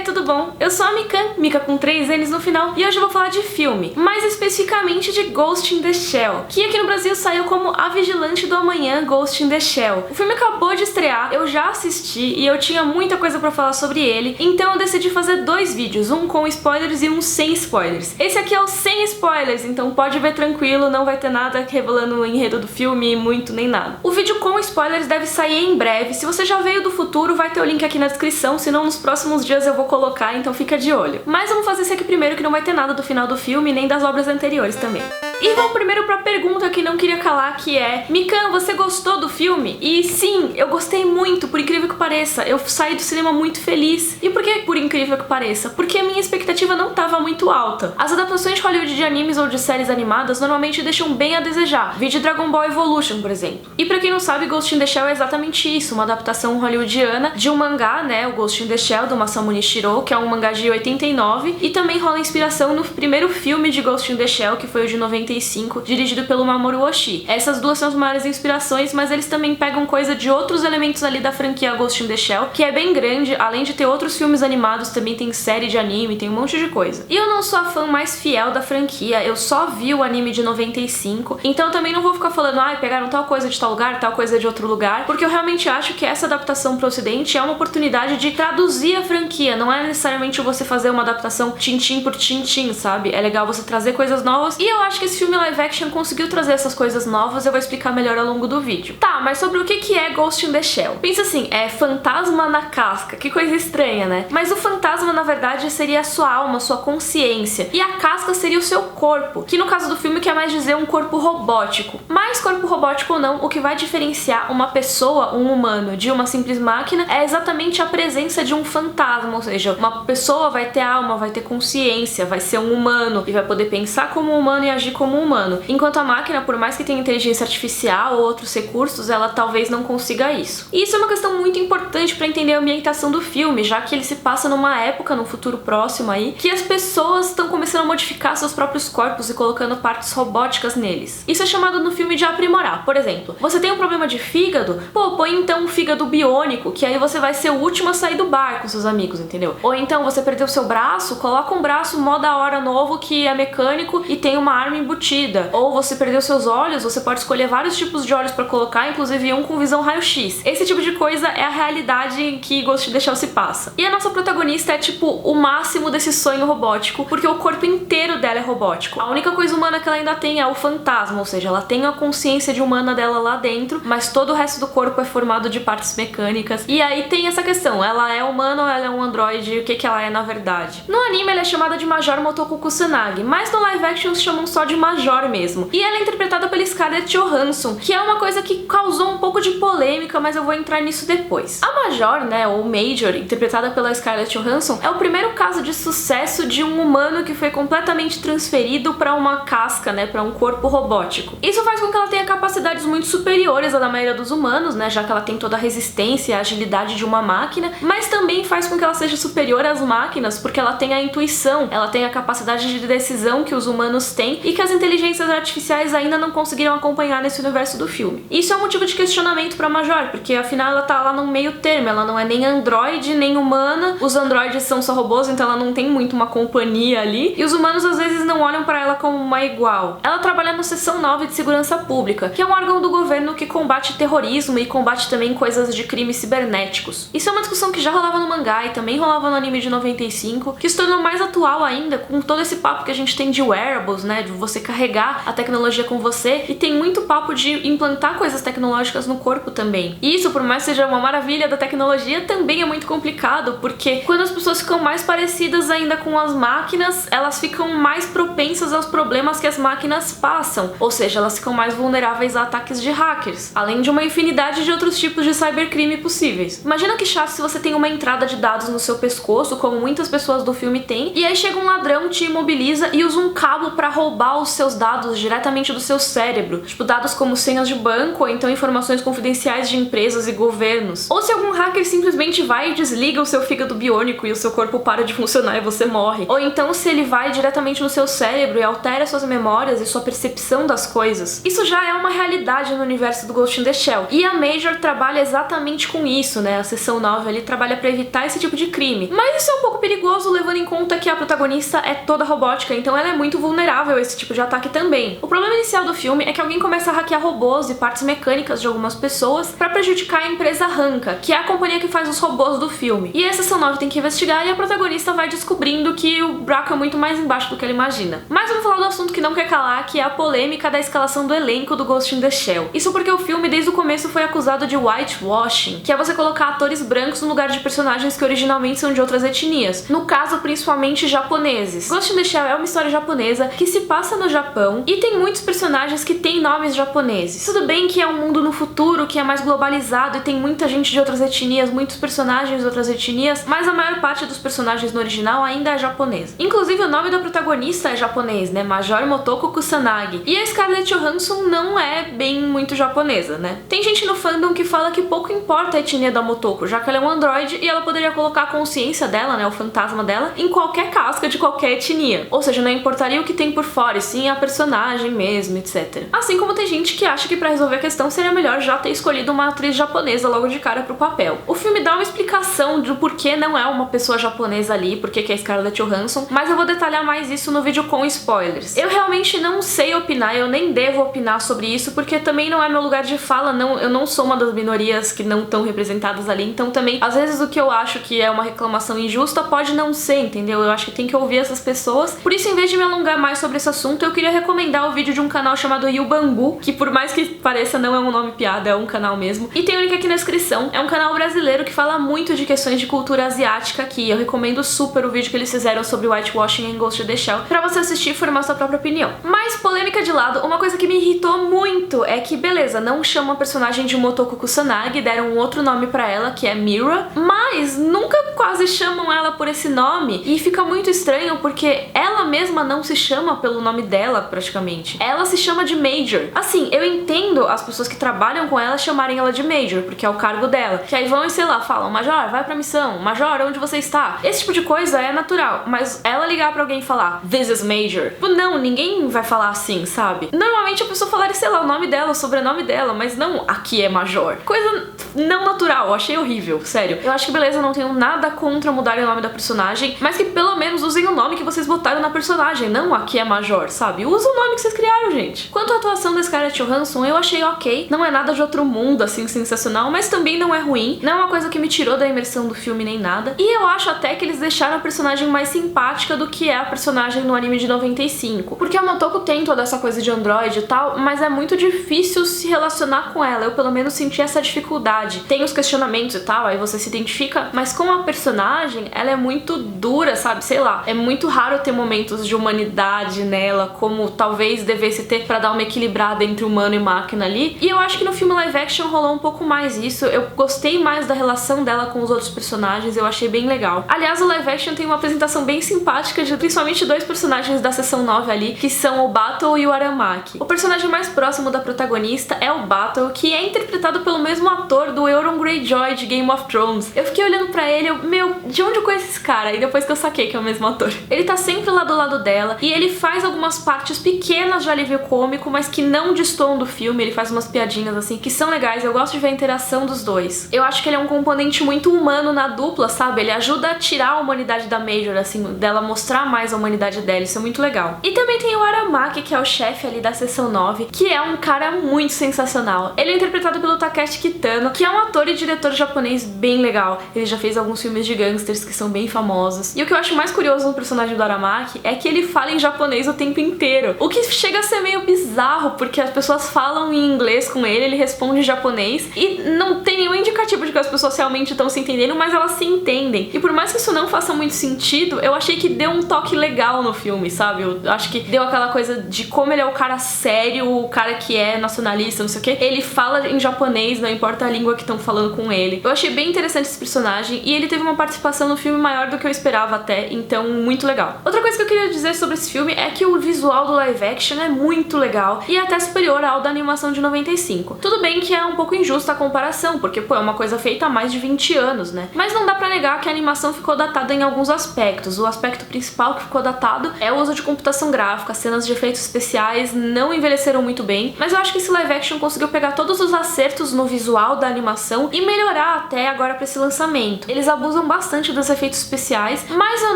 tudo bom? Eu sou a Mikan, Mika com 3 N's no final, e hoje eu vou falar de filme, mais especificamente de Ghost in the Shell, que aqui no Brasil saiu como A Vigilante do Amanhã, Ghost in the Shell. O filme acabou de estrear, eu já assisti e eu tinha muita coisa pra falar sobre ele, então eu decidi fazer 2 vídeos, um com spoilers e um sem spoilers. Esse aqui é o sem spoilers, então pode ver tranquilo, não vai ter nada revelando o enredo do filme, muito nem nada. O vídeo com spoilers deve sair em breve, se você já veio do futuro vai ter o link aqui na descrição, senão nos próximos dias eu vou colocar, então fica de olho. Mas vamos fazer esse aqui primeiro, que não vai ter nada do final do filme, nem das obras anteriores também. E vamos primeiro pra pergunta que não queria calar, que é: Mikan, você gostou do filme? E sim, eu gostei muito, por incrível que pareça. Eu saí do cinema muito feliz. E por que por incrível que pareça? Porque a minha expectativa não estava muito alta. As adaptações de Hollywood de animes ou de séries animadas normalmente deixam bem a desejar. Vídeo Dragon Ball Evolution, por exemplo. E pra quem não sabe, Ghost in the Shell é exatamente isso, uma adaptação hollywoodiana de um mangá, né, o Ghost in the Shell, do Masamune Shirow, que é um mangá de 89, e também rola inspiração no primeiro filme de Ghost in the Shell, que foi o de 95, dirigido pelo Mamoru Oshii. Essas duas são as maiores inspirações, mas eles também pegam coisa de outros elementos ali da franquia Ghost in the Shell, que é bem grande, além de ter outros filmes animados, também tem série de anime, tem um monte de coisa. E eu não sou a fã mais fiel da franquia, eu só vi o anime de 95, então também não vou ficar falando, pegaram tal coisa de tal lugar, tal coisa de outro lugar, porque eu realmente acho que essa adaptação pro ocidente é uma oportunidade de traduzir a franquia, não é necessariamente você fazer uma adaptação tintim por tintim, sabe? É legal você trazer coisas novas, e eu acho que esse filme live action conseguiu trazer essas coisas novas, eu vou explicar melhor ao longo do vídeo. Tá, mas sobre o que é Ghost in the Shell? Pensa assim, é fantasma na casca, que coisa estranha, né? Mas o fantasma, na verdade, seria a sua alma, a sua consciência, e a casca seria o seu corpo, que no caso do filme quer mais dizer um corpo robótico. Mas corpo robótico ou não, o que vai diferenciar uma pessoa, um humano, de uma simples máquina é exatamente a presença de um fantasma, ou seja, uma pessoa vai ter alma, vai ter consciência, vai ser um humano e vai poder pensar como um humano e agir como um humano. Enquanto a máquina, por mais que tenha inteligência artificial ou outros recursos, ela talvez não consiga isso. E isso é uma questão muito importante para entender a ambientação do filme, já que ele se passa numa época, no futuro próximo aí, que as pessoas estão começando a modificar seus próprios corpos e colocando partes robóticas neles. Isso é chamado no filme de aprimorar. Por exemplo, você tem um problema de fígado? Pô, põe então um fígado biônico, que aí você vai ser o último a sair do bar com seus amigos, entendeu? Ou então você perdeu seu braço, coloca um braço mó da hora novo que é mecânico e tem uma arma embutida. Ou você perdeu seus olhos, você pode escolher vários tipos de olhos pra colocar, inclusive um com visão raio-x. Esse tipo de coisa é a realidade em que Ghost in the Shell se passa. E a nossa protagonista é tipo o máximo desse sonho robótico, porque o corpo inteiro dela é robótico. A única coisa humana que ela ainda tem é o fantasma, ou seja, ela tem a consciência de humana dela lá dentro, mas todo o resto do corpo é formado de partes mecânicas. E aí tem essa questão, ela é humana ou ela é um androide? O que ela é na verdade? No anime ela é chamada de Major Motoko Kusanagi, mas no live action se chamam só de Major mesmo. E ela é interpretada pela Scarlett Johansson, que é uma coisa que causou um pouco de polêmica, mas eu vou entrar nisso depois. A Major, né, ou Major, interpretada pela Scarlett Johansson, é o primeiro caso de sucesso de um humano que foi completamente transferido para uma casca, né, para um corpo robótico. Isso faz com que ela tenha capacidades muito superiores à da maioria dos humanos, né, já que ela tem toda a resistência e a agilidade de uma máquina, mas também faz com que ela seja superior às máquinas, porque ela tem a intuição, ela tem a capacidade de decisão que os humanos têm e que as inteligências artificiais ainda não conseguiram acompanhar nesse universo do filme. Isso é um motivo de questionamento pra Major, porque afinal ela tá lá no meio termo, ela não é nem androide, nem humana, os androides são só robôs, então ela não tem muito uma companhia ali, e os humanos às vezes não olham pra ela como uma igual. Ela trabalha no Seção 9 de Segurança Pública, que é um órgão do governo que combate terrorismo e combate também coisas de crimes cibernéticos. Isso é uma discussão que já rolava no mangá e também rolava no anime de 95, que se tornou mais atual ainda com todo esse papo que a gente tem de wearables, né, de você carregar a tecnologia com você, e tem muito papo de implantar coisas tecnológicas no corpo também. E isso, por mais que seja uma maravilha da tecnologia, também é muito complicado, porque quando as pessoas ficam mais parecidas ainda com as máquinas, elas ficam mais propensas aos problemas que as máquinas passam, ou seja, elas ficam mais vulneráveis a ataques de hackers, além de uma infinidade de outros tipos de cybercrime possíveis. Imagina que chato se você tem uma entrada de dados no seu pescoço, como muitas pessoas do filme têm, e aí chega um ladrão, te imobiliza e usa um cabo pra roubar os seus dados diretamente do seu cérebro, tipo dados como senhas de banco ou então informações confidenciais de empresas e governos. Ou se algum hacker simplesmente vai e desliga o seu fígado biônico biônico e o seu corpo para de funcionar e você morre. Ou então se ele vai diretamente no seu cérebro e altera suas memórias e sua percepção das coisas. Isso já é uma realidade no universo do Ghost in the Shell. E a Major trabalha exatamente com isso, né? A seção 9 ali trabalha pra evitar esse tipo de crime. Mas isso é um pouco perigoso, levando em conta que a protagonista é toda robótica, então ela é muito vulnerável a esse tipo de ataque também. O problema inicial do filme é que alguém começa a hackear robôs e partes mecânicas de algumas pessoas pra prejudicar a empresa Hanka, que é a companhia que faz os robôs do filme. E a seção 9 tem que investigar e a protagonista vai descobrindo que o buraco é muito mais embaixo do que ela imagina. Mas vamos falar do assunto que não quer calar, que é a polêmica da escalação do elenco do Ghost in the Shell. Isso porque o filme desde o começo foi acusado de whitewashing, que é você colocar atores brancos no lugar de personagens que originalmente são de outras etnias, no caso principalmente japoneses. Ghost in the Shell é uma história japonesa que se passa no Japão e tem muitos personagens que têm nomes japoneses. Tudo bem que é um mundo no futuro que é mais globalizado e tem muita gente de outras etnias, muitos personagens de outras etnias, mas a maior parte dos personagens no original ainda é japonesa. Inclusive o nome da protagonista é japonês, né? Major Motoko Kusanagi. E a Scarlett Johansson não é bem muito japonesa, né? Tem gente no fandom que fala que pouco importa a etnia da Motoko, já que ela é um androide e ela poderia colocar a consciência dela, né, o fantasma dela, em qualquer casca de qualquer etnia. Ou seja, não importaria o que tem por fora, e sim a personagem mesmo, etc. Assim como tem gente que acha que pra resolver a questão seria melhor já ter escolhido uma atriz japonesa logo de cara pro papel. O filme dá uma explicação do porquê não é uma pessoa japonesa ali, porque que é Scarlett Johansson, mas eu vou detalhar mais isso no vídeo com spoilers. Eu realmente não sei opinar, eu nem devo opinar sobre isso, porque também não é meu lugar de fala, eu não sou uma das minorias que não estão representadas ali, então também, às vezes o que eu acho que é uma reclamação injusta pode não ser, entendeu? Eu acho que tem que ouvir essas pessoas. Por isso, em vez de me alongar mais sobre esse assunto, eu queria recomendar o vídeo de um canal chamado Yubambu, que por mais que pareça não é um nome piada, é um canal mesmo, e tem o link aqui na descrição. É um canal brasileiro que fala muito de questões de cultura asiática aqui. Eu recomendo super o vídeo que eles fizeram sobre whitewashing em Ghost in the Shell, pra você assistir e formar sua própria opinião. Mas, polêmica de lado, uma coisa que me irritou muito é que, beleza, não chama a personagem de Motoko Kusanagi, deram um outro nome pra ela, que é Mira, mas nunca quase chamam ela por esse nome, e fica muito estranho porque ela mesma não se chama pelo nome dela, praticamente. Ela se chama de Major. Assim, eu entendo as pessoas que trabalham com ela chamarem ela de Major, porque é o cargo dela, que aí vão e, sei lá, falam, Major, vai pra missão, Major, onde você está? Esse tipo de coisa é natural, mas ela ligar pra alguém e falar, This is Major, tipo, não, ninguém vai falar assim, sabe? Normalmente a pessoa falaria, sei lá, o nome dela, o sobrenome dela, mas não, aqui é Major. Coisa não natural, eu achei horrível, sério. Eu acho que, beleza, não tenho nada contra mudarem o nome da personagem, mas que pelo menos usem o nome que vocês botaram na personagem, não aqui é Major, sabe? Usa o nome que vocês criaram, gente. Quanto à atuação da Scarlett Johansson, eu achei ok. Não é nada de outro mundo, assim, sensacional, mas também não é ruim. Não é uma coisa que me tirou da imersão do filme nem nada. E eu acho até que eles deixaram a personagem mais simpática do que é a personagem no anime de 95. Porque a Motoko tem toda essa coisa de androide e tal, mas é muito difícil se relacionar com ela. Eu pelo menos senti essa dificuldade. Tem os questionamentos e tal, aí você se identifica, mas com a personagem, ela é muito dura, sabe? Sei lá, é muito raro ter momentos de humanidade nela, como talvez devesse ter pra dar uma equilibrada entre humano e máquina ali. E eu acho que no filme live action rolou um pouco mais isso. Eu gostei mais da relação dela com os outros personagens, eu achei bem legal. Aliás, o live action tem uma apresentação bem simpática de principalmente dois personagens da seção 9 ali, que são o Battle e o Aramaki. O personagem mais próximo da protagonista é o Battle, que é interpretado pelo mesmo ator do Euron Greyjoy de Game of Thrones. Eu fiquei olhando pra ele, meu, de onde eu conheço esse cara? E depois que eu saquei que é o mesmo ator. Ele tá sempre lá do lado dela, e ele faz algumas partes pequenas de alívio cômico, mas que não destoam do filme. Ele faz umas piadinhas assim, que são legais. Eu gosto de ver a interação dos dois. Eu acho que ele é um componente muito humano na dupla, sabe? Ele ajuda a tirar a humanidade da Major, assim, dela mostrar mais a humanidade dela. Isso é muito legal. E também tem o Aramaki, que é o chefe ali da seção 9, que é um cara muito sensacional. Ele é interpretado pelo Takeshi Kitano, que é um ator e diretor japonês bem legal. Ele já fez alguns filmes de gangsters que são bem famosos. E o que eu acho mais curioso no personagem do Aramaki é que ele fala em japonês o tempo inteiro. O que chega a ser meio bizarro, porque as pessoas falam em inglês com ele responde em japonês, e não tem nenhum indicativo de que as pessoas realmente estão se entendendo, mas elas se entendem. E por mais que isso não faça muito sentido, eu achei que deu um toque legal no filme, sabe? Eu acho que deu aquela coisa de como ele é o cara sério, o cara que é nacionalista, não sei o que. Ele fala em japonês, não importa a língua que estão falando com ele. Eu achei bem interessante esse personagem, e ele teve uma participação no filme maior do que eu esperava até, então muito legal. Outra coisa que eu queria dizer sobre esse filme é que o visual do live action é muito legal, e é até superior ao da animação de 95. Tudo bem que é um pouco injusta a comparação, porque, pô, é uma coisa feita há mais de 20 anos, né? Mas não dá pra negar negar que a animação ficou datada em alguns aspectos. O aspecto principal que ficou datado é o uso de computação gráfica, as cenas de efeitos especiais não envelheceram muito bem, mas eu acho que esse live action conseguiu pegar todos os acertos no visual da animação e melhorar até agora pra esse lançamento. Eles abusam bastante dos efeitos especiais, mas eu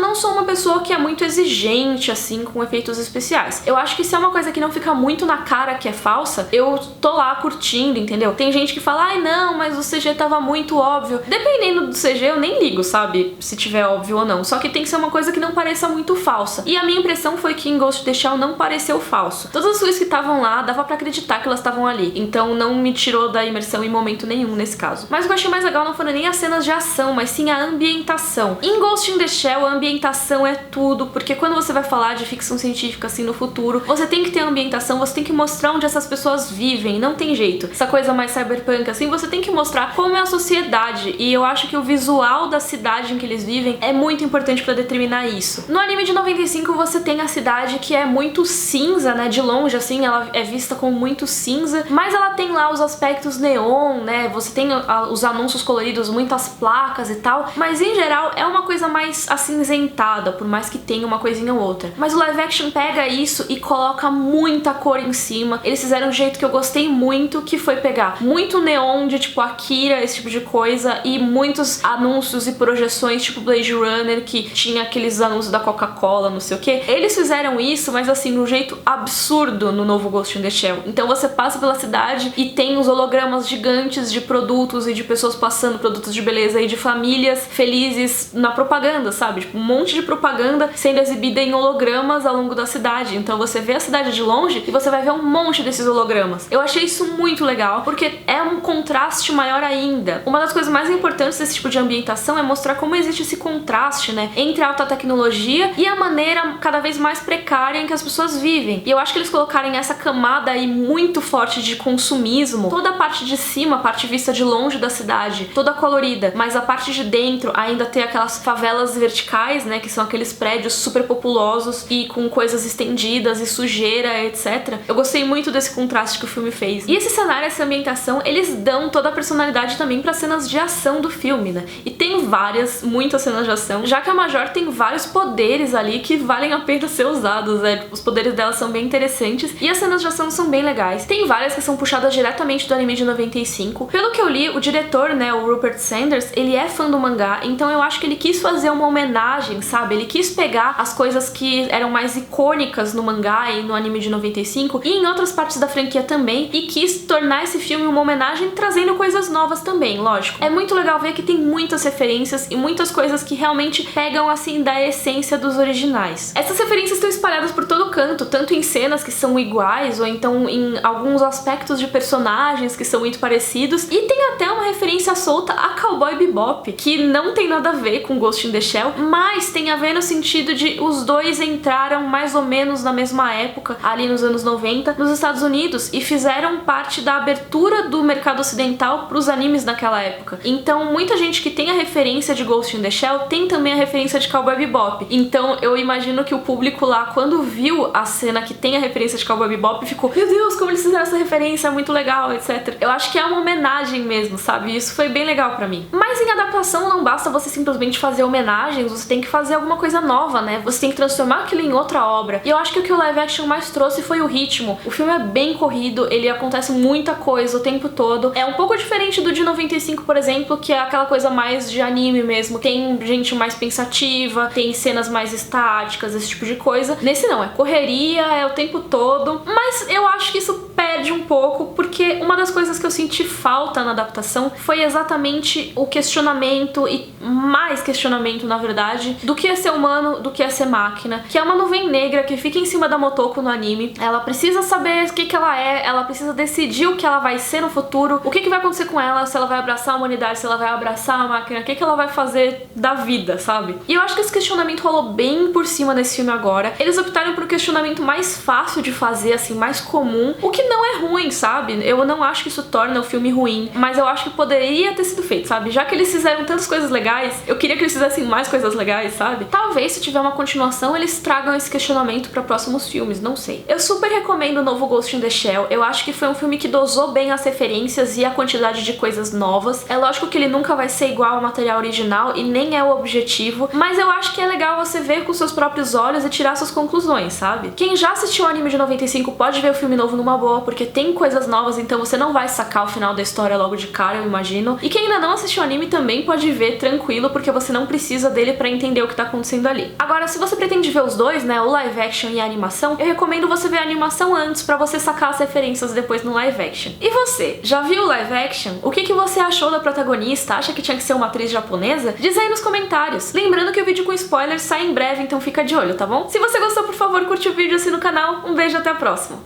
não sou uma pessoa que é muito exigente assim com efeitos especiais. Eu acho que se é uma coisa que não fica muito na cara que é falsa, eu tô lá curtindo, entendeu? Tem gente que fala, ai não, mas o CG tava muito óbvio. Dependendo do CG eu nem ligo, sabe? Se tiver óbvio ou não. Só que tem que ser uma coisa que não pareça muito falsa. E a minha impressão foi que em Ghost in the Shell não pareceu falso. Todas as coisas que estavam lá, dava pra acreditar que elas estavam ali. Então não me tirou da imersão em momento nenhum nesse caso. Mas o que eu achei mais legal não foram nem as cenas de ação, mas sim a ambientação. Em Ghost in the Shell, a ambientação é tudo, porque quando você vai falar de ficção científica assim no futuro, você tem que ter ambientação, você tem que mostrar onde essas pessoas vivem, não tem jeito. Essa coisa mais cyberpunk assim, você tem que mostrar como é a sociedade, e eu acho que o visual da cidade em que eles vivem é muito importante pra determinar isso. No anime de 95 você tem a cidade que é muito cinza, né, de longe assim, ela é vista como muito cinza, mas ela tem lá os aspectos neon, né, você tem os anúncios coloridos, muitas placas e tal, mas em geral é uma coisa mais acinzentada, por mais que tenha uma coisinha ou outra. Mas o live action pega isso e coloca muita cor em cima. Eles fizeram um jeito que eu gostei muito, que foi pegar muito neon de tipo Akira, esse tipo de coisa, e muitos anúncios e projeções tipo Blade Runner, que tinha aqueles anúncios da Coca-Cola, não sei o que. Eles fizeram isso, mas assim, de um jeito absurdo no novo Ghost in the Shell. Então você passa pela cidade e tem os hologramas gigantes de produtos e de pessoas passando, produtos de beleza e de famílias felizes na propaganda, sabe? Tipo, um monte de propaganda sendo exibida em hologramas ao longo da cidade. Então você vê a cidade de longe e você vai ver um monte desses hologramas. Eu achei isso muito legal, porque é um contraste maior ainda. Uma das coisas mais importantes desse tipo de ambientação é mostrar como existe esse contraste, né, entre a alta tecnologia e a maneira cada vez mais precária em que as pessoas vivem. E eu acho que eles colocarem essa camada aí muito forte de consumismo, toda a parte de cima, a parte vista de longe da cidade, toda colorida, mas a parte de dentro ainda tem aquelas favelas verticais, né, que são aqueles prédios super populosos e com coisas estendidas e sujeira, etc. Eu gostei muito desse contraste que o filme fez. E esse cenário, essa ambientação, eles dão toda a personalidade também para cenas de ação do filme, né? E tem muitas cenas de ação, já que a Major tem vários poderes ali que valem a pena ser usados, né? Os poderes dela são bem interessantes e as cenas de ação são bem legais. Tem várias que são puxadas diretamente do anime de 95. Pelo que eu li, o diretor, né, o Rupert Sanders, ele é fã do mangá, então eu acho que ele quis fazer uma homenagem, sabe? Ele quis pegar as coisas que eram mais icônicas no mangá e no anime de 95 e em outras partes da franquia também, e quis tornar esse filme uma homenagem trazendo coisas novas também, lógico. É muito legal ver que tem muitas referências e muitas coisas que realmente pegam assim da essência dos originais. Essas referências estão espalhadas por todo canto, tanto em cenas que são iguais ou então em alguns aspectos de personagens que são muito parecidos, e tem até uma referência solta a Cowboy Bebop, que não tem nada a ver com Ghost in the Shell, mas tem a ver no sentido de os dois entraram mais ou menos na mesma época, ali nos anos 90, nos Estados Unidos, e fizeram parte da abertura do mercado ocidental pros animes naquela época. Então muita gente que tem a referência de Ghost in the Shell tem também a referência de Cowboy Bebop. Então eu imagino que o público lá, quando viu a cena que tem a referência de Cowboy Bebop, ficou, meu Deus, como eles fizeram essa referência, é muito legal, etc. Eu acho que é uma homenagem mesmo, sabe? Isso foi bem legal pra mim. Mas em adaptação não basta você simplesmente fazer homenagens, você tem que fazer alguma coisa nova, né? Você tem que transformar aquilo em outra obra. E eu acho que o que o live action mais trouxe foi o ritmo. O filme é bem corrido, ele acontece muita coisa o tempo todo. É um pouco diferente do de 95, por exemplo, que é aquela coisa mais de anime mesmo. Tem gente mais pensativa, tem cenas mais estáticas, esse tipo de coisa. Nesse não, é correria, é o tempo todo. Mas eu acho que isso perde um pouco, porque uma das coisas que eu senti falta na adaptação foi exatamente o questionamento, e mais questionamento, na verdade, do que é ser humano, do que é ser máquina, que é uma nuvem negra que fica em cima da Motoko no anime. Ela precisa saber o que ela é, ela precisa decidir o que ela vai ser no futuro, o que vai acontecer com ela, se ela vai abraçar a humanidade, se ela vai abraçar a máquina, o que ela vai fazer da vida, sabe? E eu acho que esse questionamento rolou bem por cima nesse filme agora. Eles optaram por um questionamento mais fácil de fazer, assim, mais comum, o que não é ruim, sabe? Eu não acho que isso torna o filme ruim, mas eu acho que poderia ter sido feito, sabe? Já que eles fizeram tantas coisas legais, eu queria que eles fizessem mais coisas legais, sabe? Talvez, se tiver uma continuação, eles tragam esse questionamento pra próximos filmes, não sei. Eu super recomendo o novo Ghost in the Shell. Eu acho que foi um filme que dosou bem as referências e a quantidade de coisas novas. É lógico que ele nunca vai ser igual ao material original e nem é o objetivo, mas eu acho que é legal você ver com seus próprios olhos e tirar suas conclusões, sabe? Quem já assistiu o anime de 95 pode ver o filme novo numa boa, porque tem coisas novas, então você não vai sacar o final da história logo de cara, eu imagino. E quem ainda não assistiu o anime também pode ver tranquilo, porque você não precisa dele pra entender o que tá acontecendo ali. Agora, se você pretende ver os dois, né, o live action e a animação, eu recomendo você ver a animação antes pra você sacar as referências depois no live action. E você, já viu o live action? O que você achou da protagonista? Acha que tinha que ser uma atriz japonesa? Diz aí nos comentários. Lembrando que o vídeo com spoilers sai em breve, então fica de olho, tá bom? Se você gostou, por favor, curte o vídeo, assina o canal. Um beijo, até a próxima!